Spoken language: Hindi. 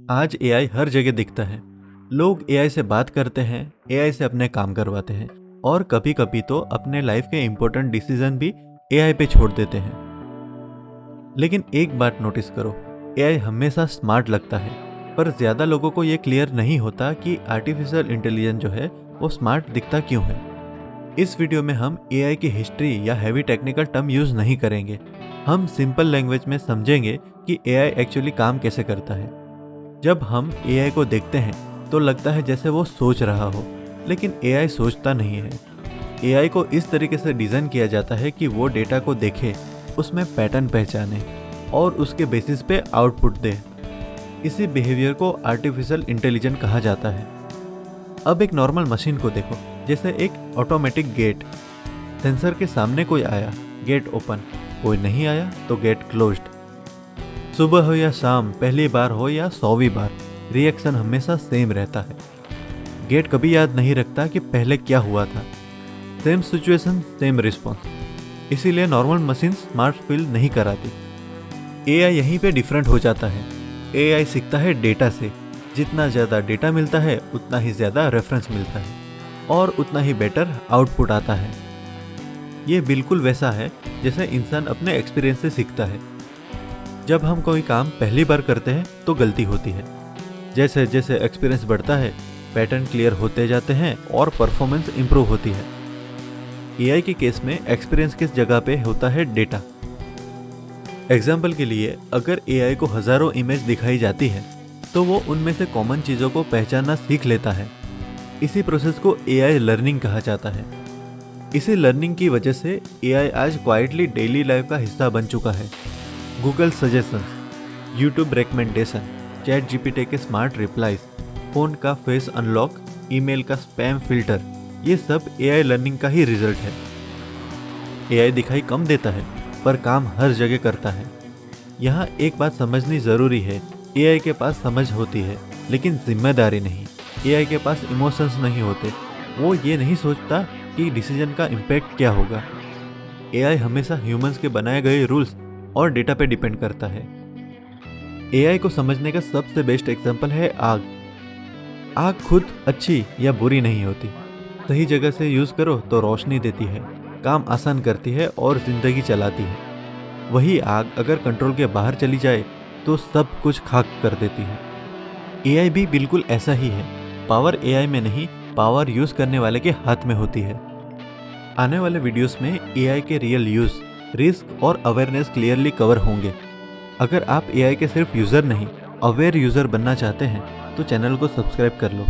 आज एआई हर जगह दिखता है। लोग एआई से बात करते हैं, एआई से अपने काम करवाते हैं और कभी कभी तो अपने लाइफ के इम्पोर्टेंट डिसीजन भी एआई पे छोड़ देते हैं। लेकिन एक बात नोटिस करो, एआई हमेशा स्मार्ट लगता है, पर ज़्यादा लोगों को ये क्लियर नहीं होता कि आर्टिफिशियल इंटेलिजेंस जो है वो स्मार्ट दिखता क्यों है। इस वीडियो में हम एआई की हिस्ट्री या हैवी टेक्निकल टर्म यूज़ नहीं करेंगे। हम सिंपल लैंग्वेज में समझेंगे कि एआई एक्चुअली काम कैसे करता है। जब हम एआई को देखते हैं तो लगता है जैसे वो सोच रहा हो, लेकिन एआई सोचता नहीं है। एआई को इस तरीके से डिज़ाइन किया जाता है कि वो डेटा को देखे, उसमें पैटर्न पहचाने और उसके बेसिस पे आउटपुट दे। इसी बिहेवियर को आर्टिफिशियल इंटेलिजेंस कहा जाता है। अब एक नॉर्मल मशीन को देखो, जैसे एक ऑटोमेटिक गेट। सेंसर के सामने कोई आया, गेट ओपन, कोई नहीं आया तो गेट क्लोज्ड। सुबह हो या शाम, पहली बार हो या 100वीं बार, रिएक्शन हमेशा सेम रहता है। गेट कभी याद नहीं रखता कि पहले क्या हुआ था। Same situation, same response. इसीलिए नॉर्मल मशीन स्मार्ट फील नहीं कराती। एआई यहीं पे डिफरेंट हो जाता है। एआई सीखता है डेटा से। जितना ज़्यादा डेटा मिलता है उतना ही ज़्यादा रेफरेंस मिलता है और उतना ही बेटर आउटपुट आता है। ये बिल्कुल वैसा है जैसे इंसान अपने एक्सपीरियंस से सीखता है। जब हम कोई काम पहली बार करते हैं तो गलती होती है। जैसे जैसे एक्सपीरियंस बढ़ता है, पैटर्न क्लियर होते जाते हैं और परफॉर्मेंस इंप्रूव होती है। एआई के केस में एक्सपीरियंस किस जगह पे होता है? डेटा। एग्जाम्पल के लिए, अगर एआई को हज़ारों इमेज दिखाई जाती है तो वो उनमें से कॉमन चीज़ों को पहचानना सीख लेता है। इसी प्रोसेस को एआई लर्निंग कहा जाता है। इसी लर्निंग की वजह से एआई आज क्वाइटली डेली लाइफ का हिस्सा बन चुका है। Google suggestions, YouTube recommendation, chat GPT के स्मार्ट रिप्लाईज, फ़ोन का फेस अनलॉक, ईमेल का स्पैम फिल्टर, ये सब एआई लर्निंग का ही रिजल्ट है। एआई दिखाई कम देता है पर काम हर जगह करता है। यहाँ एक बात समझनी ज़रूरी है, एआई के पास समझ होती है लेकिन जिम्मेदारी नहीं। एआई के पास इमोशंस नहीं होते। वो ये नहीं सोचता कि डिसीजन का इम्पैक्ट क्या होगा। एआई हमेशा ह्यूमंस के बनाए गए रूल्स और डेटा पे डिपेंड करता है। एआई को समझने का सबसे बेस्ट एग्जांपल है आग। आग खुद अच्छी या बुरी नहीं होती। सही जगह से यूज़ करो तो रोशनी देती है, काम आसान करती है और ज़िंदगी चलाती है। वही आग अगर कंट्रोल के बाहर चली जाए तो सब कुछ खाक कर देती है। एआई भी बिल्कुल ऐसा ही है। पावर एआई में नहीं, पावर यूज़ करने वाले के हाथ में होती है। आने वाले वीडियोस में एआई के रियल यूज़, रिस्क और अवेयरनेस क्लियरली कवर होंगे। अगर आप एआई के सिर्फ यूज़र नहीं, अवेयर यूज़र बनना चाहते हैं तो चैनल को सब्सक्राइब कर लो।